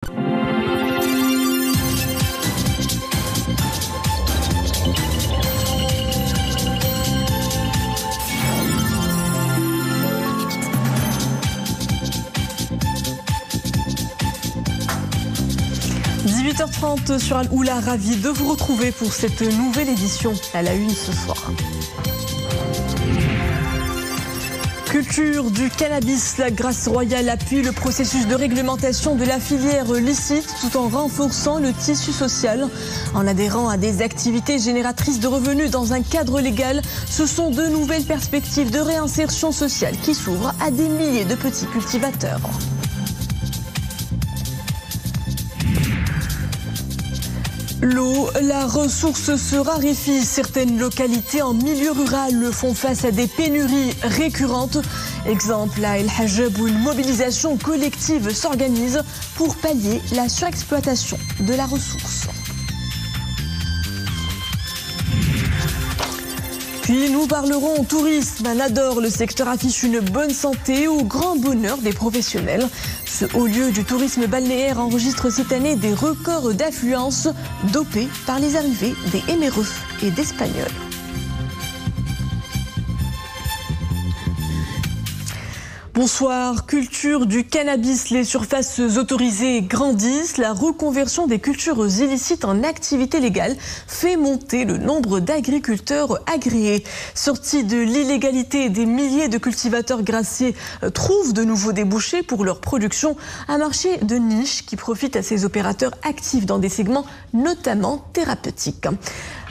18h30 sur Al-Oula, ravi de vous retrouver pour cette nouvelle édition à la une ce soir. Culture du cannabis, la Grâce royale appuie le processus de réglementation de la filière licite tout en renforçant le tissu social. En adhérant à des activités génératrices de revenus dans un cadre légal, ce sont de nouvelles perspectives de réinsertion sociale qui s'ouvrent à des milliers de petits cultivateurs. L'eau, la ressource se raréfie. Certaines localités en milieu rural font face à des pénuries récurrentes. Exemple à El Hajeb où une mobilisation collective s'organise pour pallier la surexploitation de la ressource. Puis nous parlerons tourisme. À Nador, le secteur affiche une bonne santé au grand bonheur des professionnels. Ce haut lieu du tourisme balnéaire enregistre cette année des records d'affluence dopés par les arrivées des Éméreux et d'Espagnols. Bonsoir. Culture du cannabis. Les surfaces autorisées grandissent. La reconversion des cultures illicites en activité légale fait monter le nombre d'agriculteurs agréés. Sortis de l'illégalité, des milliers de cultivateurs grassiers trouvent de nouveaux débouchés pour leur production. Un marché de niche qui profite à ces opérateurs actifs dans des segments notamment thérapeutiques.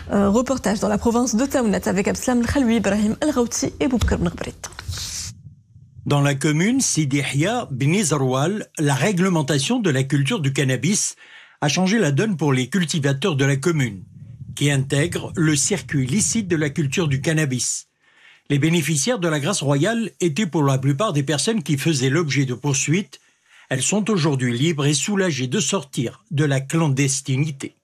Reportage dans la province de Taounat avec Abslam Khalwi, Ibrahim El-Ghouti et Boubkar Mnghbrit. Dans la commune Sidi Yahya Bni Zarwal, la réglementation de la culture du cannabis a changé la donne pour les cultivateurs de la commune, qui intègrent le circuit licite de la culture du cannabis. Les bénéficiaires de la grâce royale étaient pour la plupart des personnes qui faisaient l'objet de poursuites. Elles sont aujourd'hui libres et soulagées de sortir de la clandestinité.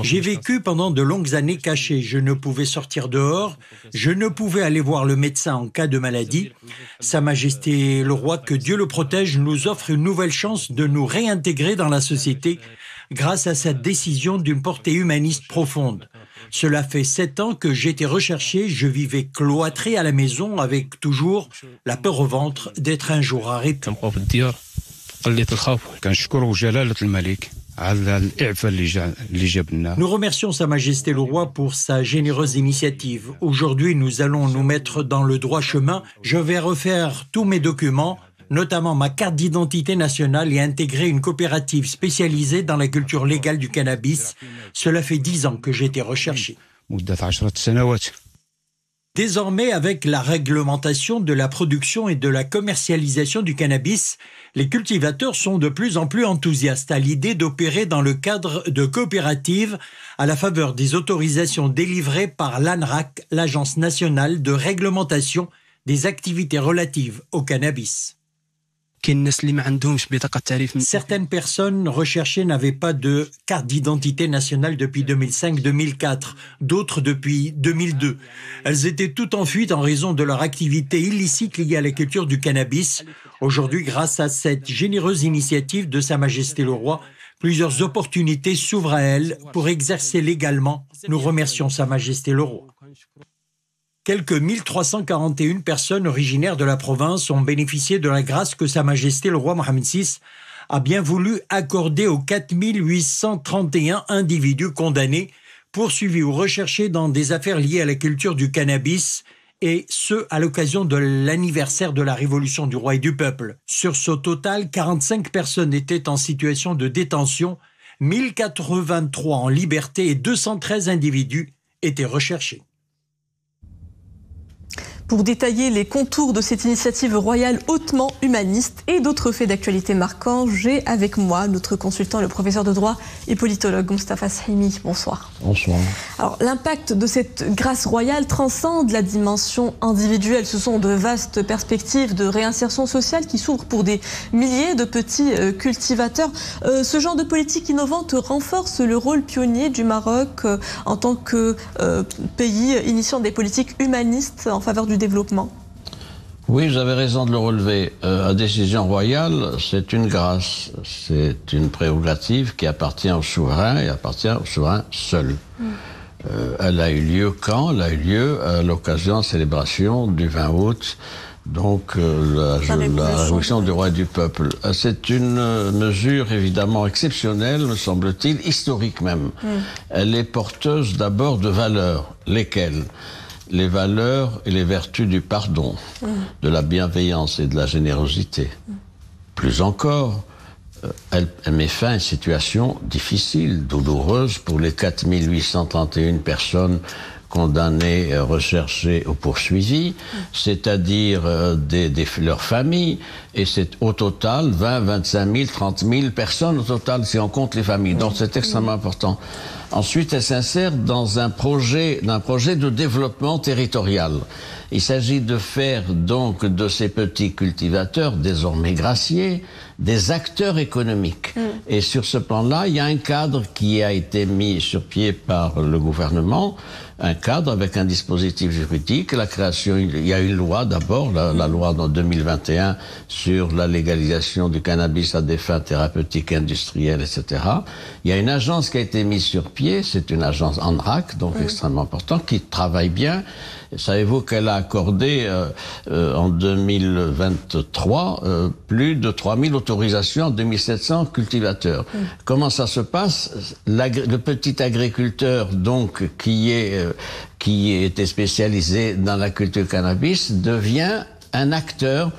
J'ai vécu pendant de longues années caché. Je ne pouvais sortir dehors, je ne pouvais aller voir le médecin en cas de maladie. Sa Majesté le Roi, que Dieu le protège, nous offre une nouvelle chance de nous réintégrer dans la société grâce à cette décision d'une portée humaniste profonde. Cela fait 7 ans que j'étais recherché, je vivais cloîtré à la maison avec toujours la peur au ventre d'être un jour arrêté. Nous remercions Sa Majesté le Roi pour sa généreuse initiative. Aujourd'hui, nous allons nous mettre dans le droit chemin. Je vais refaire tous mes documents, notamment ma carte d'identité nationale, et intégrer une coopérative spécialisée dans la culture légale du cannabis. Cela fait 10 ans que j'ai été recherché. Désormais, avec la réglementation de la production et de la commercialisation du cannabis, les cultivateurs sont de plus en plus enthousiastes à l'idée d'opérer dans le cadre de coopératives à la faveur des autorisations délivrées par l'ANRAC, l'Agence nationale de réglementation des activités relatives au cannabis. Certaines personnes recherchées n'avaient pas de carte d'identité nationale depuis 2005-2004, d'autres depuis 2002. Elles étaient toutes en fuite en raison de leur activité illicite liée à la culture du cannabis. Aujourd'hui, grâce à cette généreuse initiative de Sa Majesté le Roi, plusieurs opportunités s'ouvrent à elles pour exercer légalement. Nous remercions Sa Majesté le Roi. Quelques 1341 personnes originaires de la province ont bénéficié de la grâce que Sa Majesté le Roi Mohammed VI a bien voulu accorder aux 4831 individus condamnés, poursuivis ou recherchés dans des affaires liées à la culture du cannabis, et ce, à l'occasion de l'anniversaire de la Révolution du Roi et du Peuple. Sur ce total, 45 personnes étaient en situation de détention, 1083 en liberté et 213 individus étaient recherchés. Pour détailler les contours de cette initiative royale hautement humaniste et d'autres faits d'actualité marquants, j'ai avec moi notre consultant, le professeur de droit et politologue Moustapha Sahimi. Bonsoir. Bonsoir. Alors, l'impact de cette grâce royale transcende la dimension individuelle. Ce sont de vastes perspectives de réinsertion sociale qui s'ouvrent pour des milliers de petits cultivateurs. Ce genre de politique innovante renforce le rôle pionnier du Maroc en tant que pays initiant des politiques humanistes en faveur du développement. Oui, vous avez raison de le relever. La décision royale, c'est une grâce. C'est une prérogative qui appartient au souverain et appartient au souverain seul. Elle a eu lieu quand? Elle a eu lieu à l'occasion de la célébration du 20 août, donc la révolution du roi et du peuple. C'est une mesure évidemment exceptionnelle, me semble-t-il, historique même. Elle est porteuse d'abord de valeurs. Lesquelles? Les valeurs et les vertus du pardon, de la bienveillance et de la générosité. Plus encore, elle met fin à une situation difficile, douloureuse pour les 4831 personnes condamnées, recherchées ou poursuivies, c'est-à-dire leurs familles, et c'est au total 20, 25 000, 30 000 personnes au total si on compte les familles. Donc c'est extrêmement important. Ensuite, elle s'insère dans un projet de développement territorial. Il s'agit de faire donc de ces petits cultivateurs, désormais graciers, des acteurs économiques. Et sur ce plan-là, il y a un cadre qui a été mis sur pied par le gouvernement, un cadre avec un dispositif juridique, la création, il y a une loi d'abord, la loi en 2021 sur la légalisation du cannabis à des fins thérapeutiques, industrielles, etc. Il y a une agence qui a été mise sur pied, c'est une agence ANRAC, donc extrêmement importante, qui travaille bien. Savez-vous qu'elle a accordé en 2023 plus de 3000 autorisations à 2700 cultivateurs. Comment ça se passe? Le petit agriculteur donc qui était spécialisé dans la culture cannabis devient un acteur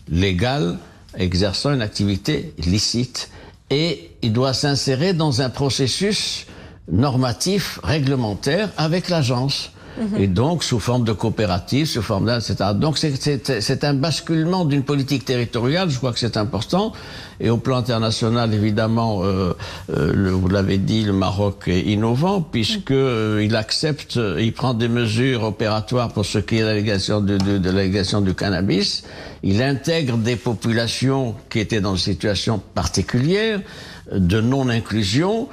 légal exerçant une activité licite et il doit s'insérer dans un processus normatif, réglementaire avec l'agence. Et donc, sous forme de coopérative, sous forme etc. Donc, c'est un basculement d'une politique territoriale, je crois que c'est important. Et au plan international, évidemment, vous l'avez dit, le Maroc est innovant, puisqu'il accepte, il prend des mesures opératoires pour ce qui est de la légalisation du cannabis. Il intègre des populations qui étaient dans une situation particulière, de non-inclusion.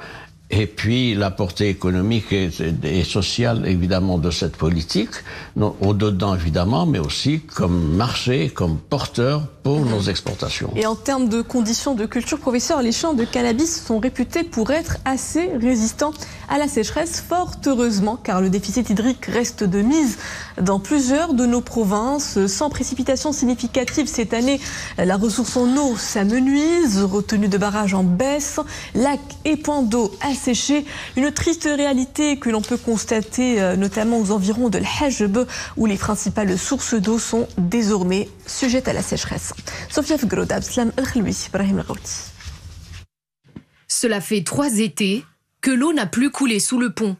Et puis la portée économique et sociale évidemment de cette politique, au-dedans évidemment, mais aussi comme marché, comme porteur pour nos exportations. Et en termes de conditions de culture, professeur, les champs de cannabis sont réputés pour être assez résistants à la sécheresse, fort heureusement, car le déficit hydrique reste de mise dans plusieurs de nos provinces. Sans précipitations significatives cette année, la ressource en eau s'amenuise, retenue de barrages en baisse, lacs et points d'eau asséchés. Une triste réalité que l'on peut constater notamment aux environs de l'Hajb, où les principales sources d'eau sont désormais sujettes à la sécheresse. Sophia Fgroda, Abslam El-Khloui, Ibrahim El-Ghouti. Cela fait 3 étés que l'eau n'a plus coulé sous le pont.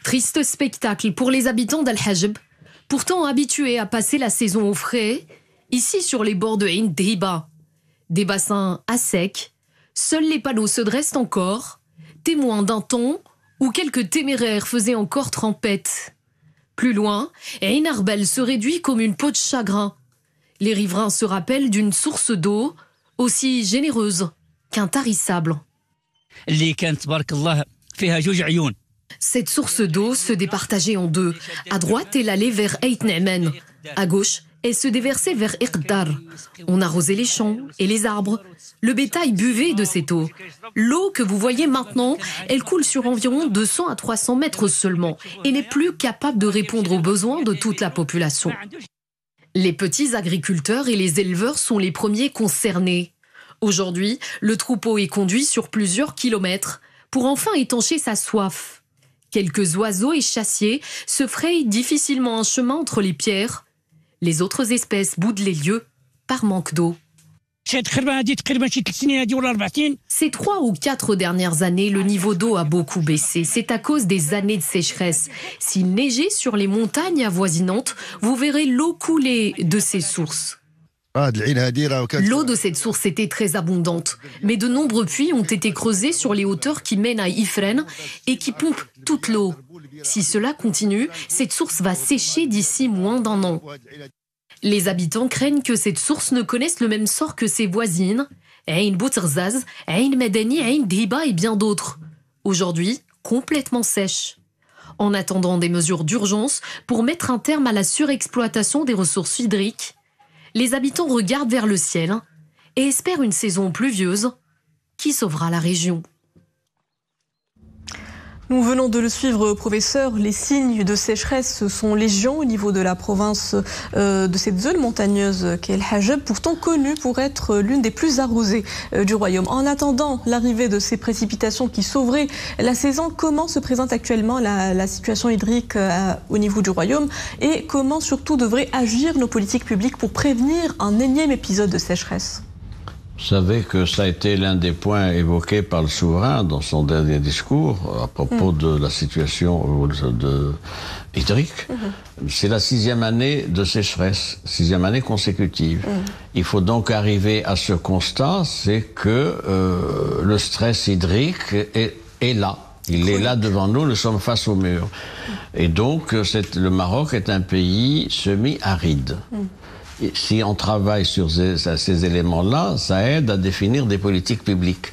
Triste spectacle pour les habitants d'Al-Hajb, pourtant habitués à passer la saison au frais, ici sur les bords de Ain Dhiba. Des bassins à sec, seuls les panneaux se dressent encore, témoins d'un temps où quelques téméraires faisaient encore trempette. Plus loin, Ain Arbel se réduit comme une peau de chagrin. Les riverains se rappellent d'une source d'eau aussi généreuse qu'intarissable. Cette source d'eau se départageait en deux. À droite, elle allait vers Eit Ne'men. À gauche, elle se déversait vers Iqdar. On arrosait les champs et les arbres. Le bétail buvait de cette eau. L'eau que vous voyez maintenant, elle coule sur environ 200 à 300 mètres seulement et n'est plus capable de répondre aux besoins de toute la population. Les petits agriculteurs et les éleveurs sont les premiers concernés. Aujourd'hui, le troupeau est conduit sur plusieurs kilomètres pour enfin étancher sa soif. Quelques oiseaux et chassiers se frayent difficilement un chemin entre les pierres. Les autres espèces boudent les lieux par manque d'eau. Ces 3 ou 4 dernières années, le niveau d'eau a beaucoup baissé. C'est à cause des années de sécheresse. S'il neigeait sur les montagnes avoisinantes, vous verrez l'eau couler de ces sources. L'eau de cette source était très abondante, mais de nombreux puits ont été creusés sur les hauteurs qui mènent à Ifren et qui pompent toute l'eau. Si cela continue, cette source va sécher d'ici moins d'1 an. Les habitants craignent que cette source ne connaisse le même sort que ses voisines, Ain Bouterzaz, Ain Medani, Ain Dhiba et bien d'autres. Aujourd'hui, complètement sèche. En attendant des mesures d'urgence pour mettre un terme à la surexploitation des ressources hydriques, Les habitants regardent vers le ciel et espèrent une saison pluvieuse qui sauvera la région. Nous venons de le suivre, professeur. Les signes de sécheresse sont légion au niveau de la province de cette zone montagneuse qu'est El Hajeb, pourtant connue pour être l'une des plus arrosées du royaume. En attendant l'arrivée de ces précipitations qui sauveraient la saison, comment se présente actuellement la situation hydrique au niveau du royaume et comment surtout devraient agir nos politiques publiques pour prévenir un énième épisode de sécheresse? Vous savez que ça a été l'un des points évoqués par le souverain dans son dernier discours à propos de la situation hydrique. C'est la 6e année de sécheresse, 6e année consécutive. Il faut donc arriver à ce constat, c'est que le stress hydrique est là. Il est là devant nous, nous sommes face au mur. Et donc, le Maroc est un pays semi-aride. Si on travaille sur ces éléments-là, ça aide à définir des politiques publiques.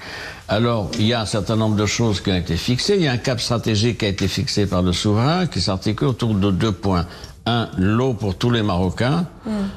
Alors, il y a un certain nombre de choses qui ont été fixées. Il y a un cap stratégique qui a été fixé par le souverain qui s'articule autour de 2 points. Un, l'eau pour tous les Marocains.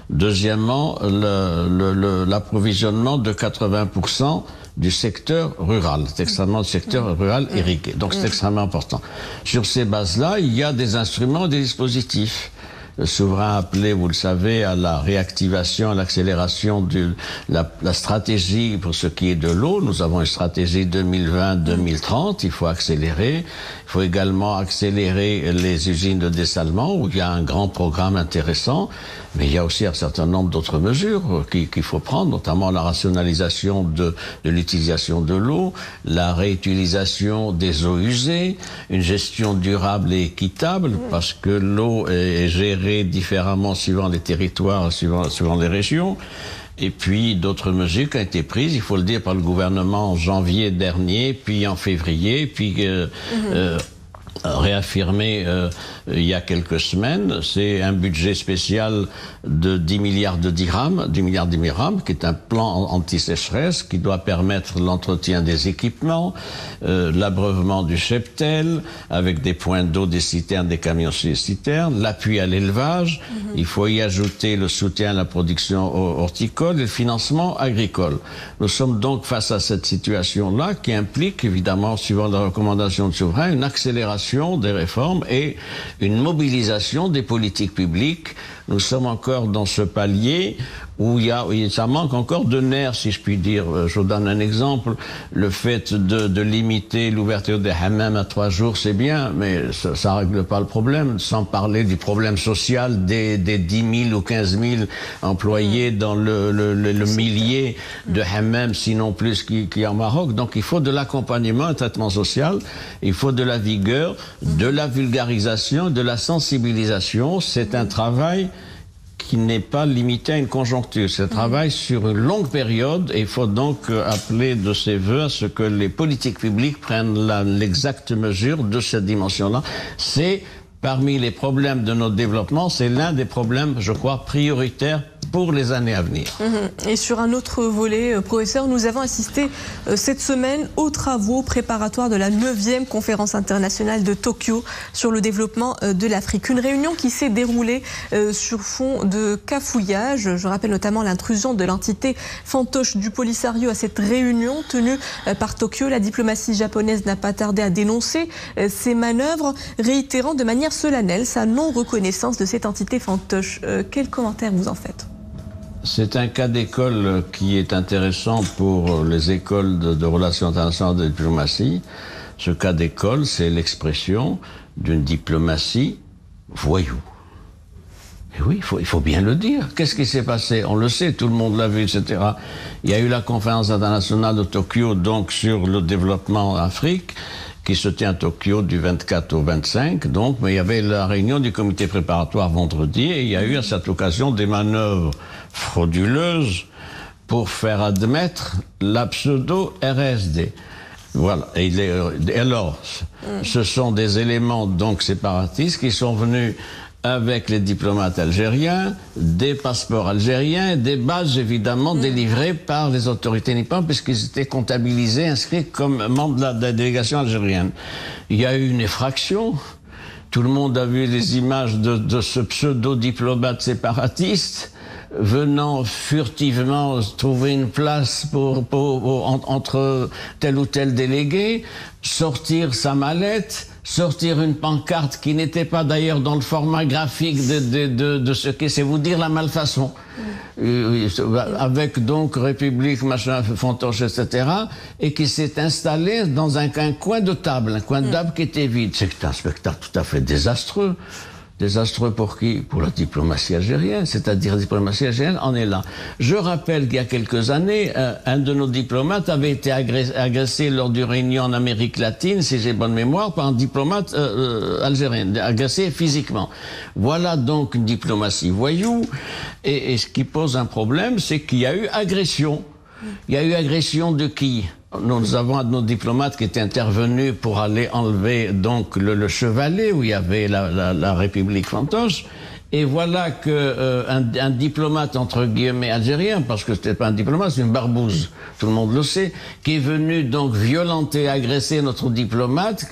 Deuxièmement, l'approvisionnement de 80% du secteur rural. C'est extrêmement le secteur rural irrigué. Donc c'est extrêmement important. Sur ces bases-là, il y a des instruments, des dispositifs. Le souverain a appelé, vous le savez, à la réactivation, à l'accélération de la stratégie pour ce qui est de l'eau. Nous avons une stratégie 2020-2030, il faut accélérer. Il faut également accélérer les usines de dessalement, où il y a un grand programme intéressant. Mais il y a aussi un certain nombre d'autres mesures qu'il faut prendre, notamment la rationalisation de l'utilisation de l'eau, la réutilisation des eaux usées, une gestion durable et équitable, parce que l'eau est gérée différemment suivant les territoires, suivant les régions. Et puis d'autres mesures qui ont été prises, il faut le dire, par le gouvernement en janvier dernier, puis en février, puis réaffirmé il y a quelques semaines. C'est un budget spécial de 10 milliards de dirhams, 10 milliards de dirhams, qui est un plan anti-sécheresse qui doit permettre l'entretien des équipements, l'abreuvement du cheptel, avec des points d'eau, des citernes, des camions sur les citernes, l'appui à l'élevage. Il faut y ajouter le soutien à la production horticole et le financement agricole. Nous sommes donc face à cette situation-là qui implique, évidemment, suivant la recommandation du souverain, une accélération des réformes et une mobilisation des politiques publiques. Nous sommes encore dans ce palier où ça manque encore de nerfs, si je puis dire. Je vous donne un exemple. Le fait de limiter l'ouverture des hammams à 3 jours, c'est bien, mais ça règle pas le problème. Sans parler du problème social des 10 000 ou 15 000 employés dans le millier de hammams, sinon plus, qu'il y a au Maroc. Donc il faut de l'accompagnement, un traitement social. Il faut de la vigueur, de la vulgarisation, de la sensibilisation. C'est un travail qui n'est pas limité à une conjoncture. C'est un travail sur une longue période et il faut donc appeler de ses voeux à ce que les politiques publiques prennent l'exacte mesure de cette dimension-là. C'est parmi les problèmes de notre développement, c'est l'un des problèmes, je crois, prioritaires pour les années à venir. Et sur un autre volet, professeur, nous avons assisté cette semaine aux travaux préparatoires de la 9e conférence internationale de Tokyo sur le développement de l'Afrique. Une réunion qui s'est déroulée sur fond de cafouillage. Je rappelle notamment l'intrusion de l'entité fantoche du Polisario à cette réunion tenue par Tokyo. La diplomatie japonaise n'a pas tardé à dénoncer ces manœuvres, réitérant de manière solennelle sa non-reconnaissance de cette entité fantoche. Quel commentaire vous en faites ? C'est un cas d'école qui est intéressant pour les écoles de relations internationales de diplomatie. Ce cas d'école, c'est l'expression d'une diplomatie voyou. Et oui, il faut bien le dire. Qu'est-ce qui s'est passé? On le sait, tout le monde l'a vu, etc. Il y a eu la conférence internationale de Tokyo, donc sur le développement en Afrique, qui se tient à Tokyo du 24 au 25, donc, mais il y avait la réunion du comité préparatoire vendredi, et il y a eu à cette occasion des manœuvres frauduleuses pour faire admettre la pseudo-RSD. Voilà. Et alors, ce sont des éléments donc séparatistes qui sont venus avec les diplomates algériens, des passeports algériens, des badges évidemment délivrés par les autorités nippones puisqu'ils étaient comptabilisés, inscrits comme membres de la délégation algérienne. Il y a eu une effraction. Tout le monde a vu les images de ce pseudo-diplomate séparatiste venant furtivement trouver une place entre tel ou tel délégué, sortir sa mallette, sortir une pancarte qui n'était pas d'ailleurs dans le format graphique de ce qu'est, c'est vous dire la malfaçon. Avec donc République, machin, Fantoche, etc. et qui s'est installé dans un coin de table, qui était vide. C'est un spectacle tout à fait désastreux. Désastreux pour qui? Pour la diplomatie algérienne, c'est-à-dire la diplomatie algérienne en est là. Je rappelle qu'il y a quelques années, un de nos diplomates avait été agressé lors d'une réunion en Amérique latine, si j'ai bonne mémoire, par un diplomate algérien, agressé physiquement. Voilà donc une diplomatie voyou, et ce qui pose un problème, c'est qu'il y a eu agression. Il y a eu agression de qui? Nous avons un de nos diplomates qui était intervenu pour aller enlever donc le chevalet où il y avait la République fantoche. Et voilà que un diplomate entre guillemets algérien, parce que c'était pas un diplomate, c'est une barbouze, tout le monde le sait, qui est venu donc violenter, agresser notre diplomate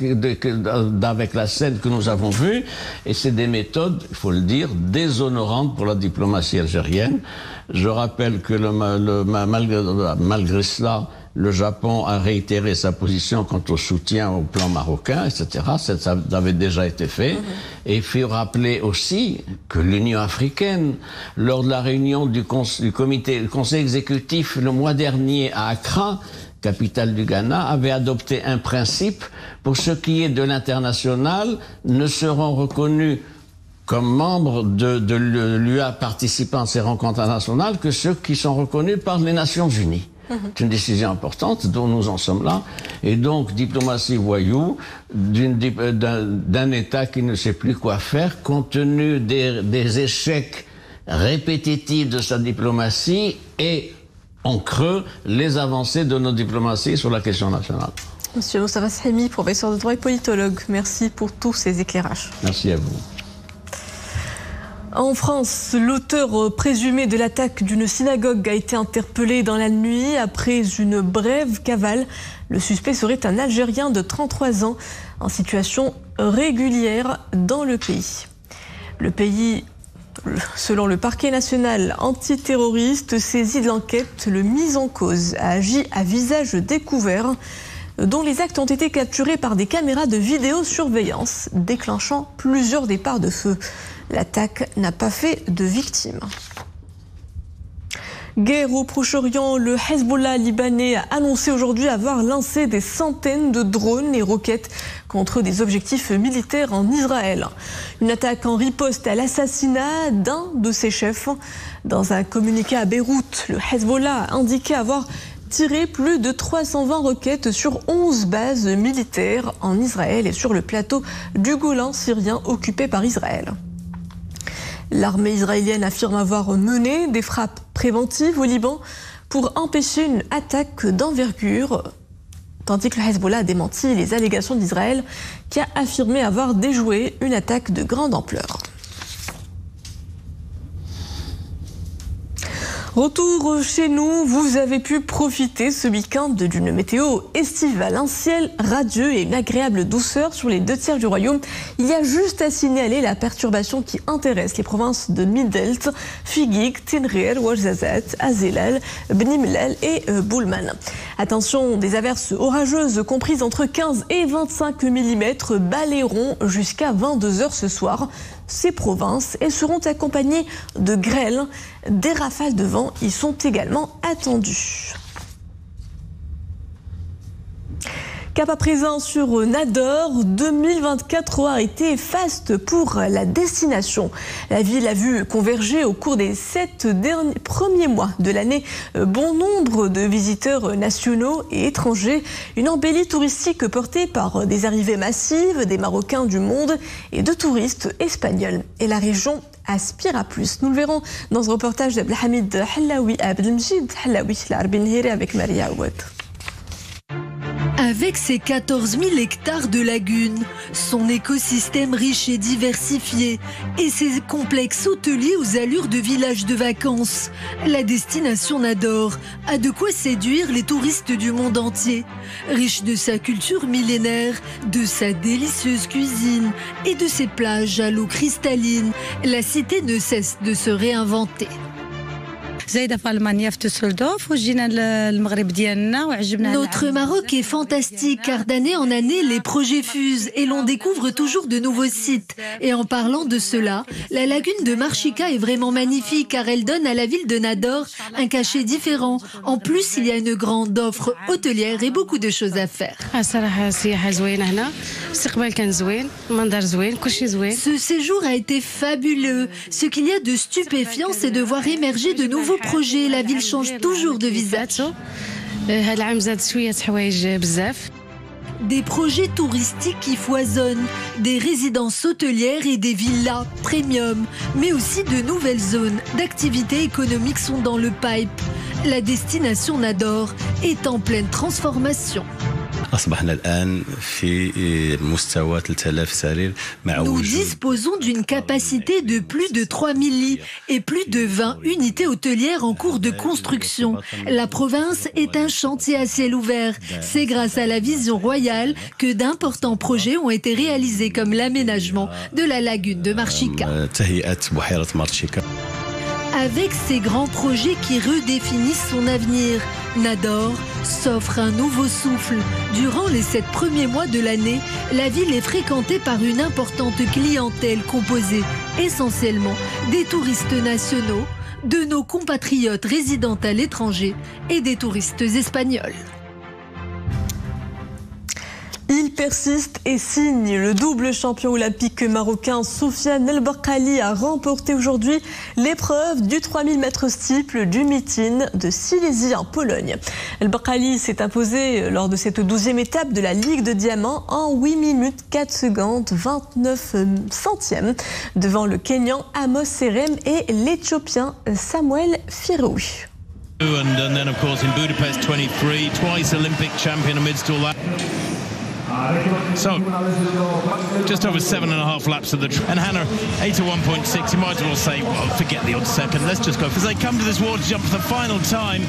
avec la scène que nous avons vue. Et c'est des méthodes, il faut le dire, déshonorantes pour la diplomatie algérienne. Je rappelle que malgré cela, le Japon a réitéré sa position quant au soutien au plan marocain, etc. Ça avait déjà été fait. Et il faut rappeler aussi que l'Union africaine, lors de la réunion du conseil exécutif le mois dernier à Accra, capitale du Ghana, avait adopté un principe pour ce qui est de l'international, ne seront reconnus comme membres de l'UA participant à ces rencontres internationales que ceux qui sont reconnus par les Nations Unies. C'est une décision importante dont nous en sommes là. Et donc, diplomatie voyou d'un État qui ne sait plus quoi faire compte tenu des échecs répétitifs de sa diplomatie et en creux les avancées de nos diplomaties sur la question nationale. Monsieur Mostafa Sahimi, professeur de droit et politologue, merci pour tous ces éclairages. Merci à vous. En France, l'auteur présumé de l'attaque d'une synagogue a été interpellé dans la nuit après une brève cavale. Le suspect serait un Algérien de 33 ans en situation régulière dans le pays. Le pays, selon le parquet national antiterroriste saisi de l'enquête, le mis en cause a agi à visage découvert, dont les actes ont été capturés par des caméras de vidéosurveillance, déclenchant plusieurs départs de feu. L'attaque n'a pas fait de victimes. Guerre au Proche-Orient, le Hezbollah libanais a annoncé aujourd'hui avoir lancé des centaines de drones et roquettes contre des objectifs militaires en Israël. Une attaque en riposte à l'assassinat d'un de ses chefs. Dans un communiqué à Beyrouth, le Hezbollah a indiqué avoir tiré plus de 320 roquettes sur 11 bases militaires en Israël et sur le plateau du Golan syrien occupé par Israël. L'armée israélienne affirme avoir mené des frappes préventives au Liban pour empêcher une attaque d'envergure, tandis que le Hezbollah a démenti les allégations d'Israël qui a affirmé avoir déjoué une attaque de grande ampleur. Retour chez nous, vous avez pu profiter ce week-end d'une météo estivale, un ciel radieux et une agréable douceur sur les 2 tiers du royaume. Il y a juste à signaler la perturbation qui intéresse les provinces de Midelt, Figig, Tinrir, Ouarzazate, Azelal, Bni Mellal et Boulman. Attention, des averses orageuses comprises entre 15 et 25 mm balayeront jusqu'à 22 h ce soir ces provinces et seront accompagnées de grêles. Des rafales de vent y sont également attendues. Cap à présent sur Nador, 2024 aura été faste pour la destination. La ville a vu converger au cours des 7 premiers mois de l'année bon nombre de visiteurs nationaux et étrangers. Une embellie touristique portée par des arrivées massives des Marocains du monde et de touristes espagnols. Et la région aspire à plus. Nous le verrons dans ce reportage d'Abdelhamid Hallaoui à Abdelmjid Hallaoui, l'Arbin Hiri avec Maria Aouad. Avec ses 14 000 hectares de lagunes, son écosystème riche et diversifié et ses complexes hôteliers aux allures de village de vacances, la destination Nador a de quoi séduire les touristes du monde entier. Riche de sa culture millénaire, de sa délicieuse cuisine et de ses plages à l'eau cristalline, la cité ne cesse de se réinventer. Notre Maroc est fantastique car d'année en année, les projets fusent et l'on découvre toujours de nouveaux sites. Et en parlant de cela, la lagune de Marchika est vraiment magnifique car elle donne à la ville de Nador un cachet différent. En plus, il y a une grande offre hôtelière et beaucoup de choses à faire. Ce séjour a été fabuleux. Ce qu'il y a de stupéfiant, c'est de voir émerger de nouveaux projets. La ville change toujours de visage. Des projets touristiques qui foisonnent, des résidences hôtelières et des villas premium, mais aussi de nouvelles zones d'activités économiques sont dans le pipe. La destination Nador est en pleine transformation. Nous disposons d'une capacité de plus de 3000 lits et plus de 20 unités hôtelières en cours de construction. La province est un chantier à ciel ouvert. C'est grâce à la vision royale que d'importants projets ont été réalisés comme l'aménagement de la lagune de Marchika. Avec ces grands projets qui redéfinissent son avenir, Nador s'offre un nouveau souffle. Durant les 7 premiers mois de l'année, la ville est fréquentée par une importante clientèle composée essentiellement des touristes nationaux, de nos compatriotes résidant à l'étranger et des touristes espagnols. Il persiste et signe. Le double champion olympique marocain Soufiane El Bakkali a remporté aujourd'hui l'épreuve du 3000 mètres steeple du meeting de Silésie en Pologne. El Bakkali s'est imposé lors de cette 12e étape de la Ligue de Diamant en 8 minutes 4 secondes 29 centièmes devant le Kenyan Amos Serem et l'Éthiopien Samuel Firoui. And then of course in Budapest 23, twice Olympic champion amidst all that. So, just over 7.5 laps of the and Hannah 8:01.6. You might as well say, well, forget the odd second. Let's just go. As they come to this water jump for the final time,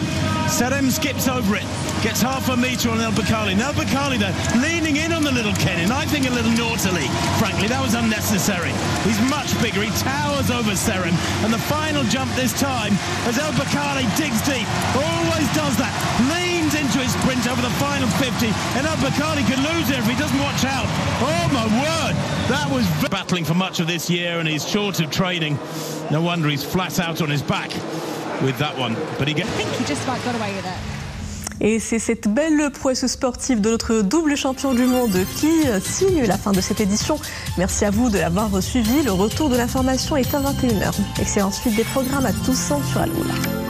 Serem skips over it, gets half a metre on El Bakkali. Now El Bakkali there, leaning in on the little Kenyan. I think a little naughtily, frankly. That was unnecessary. He's much bigger. He towers over Serem. And the final jump this time, as El Bakkali digs deep, always does that, leans into his sprint over the final 50, and El Bakkali could lose it if he doesn't watch out. Oh my word, that was battling for much of this year, and he's short of training. No wonder he's flat out on his back with that one. But I think he just about got away with it. Et c'est cette belle prouesse sportive de notre double champion du monde qui signe la fin de cette édition. Merci à vous de l'avoir suivi. Le retour de l'information est à 21h. Excellente suite des programmes à tous sur Al-Oula.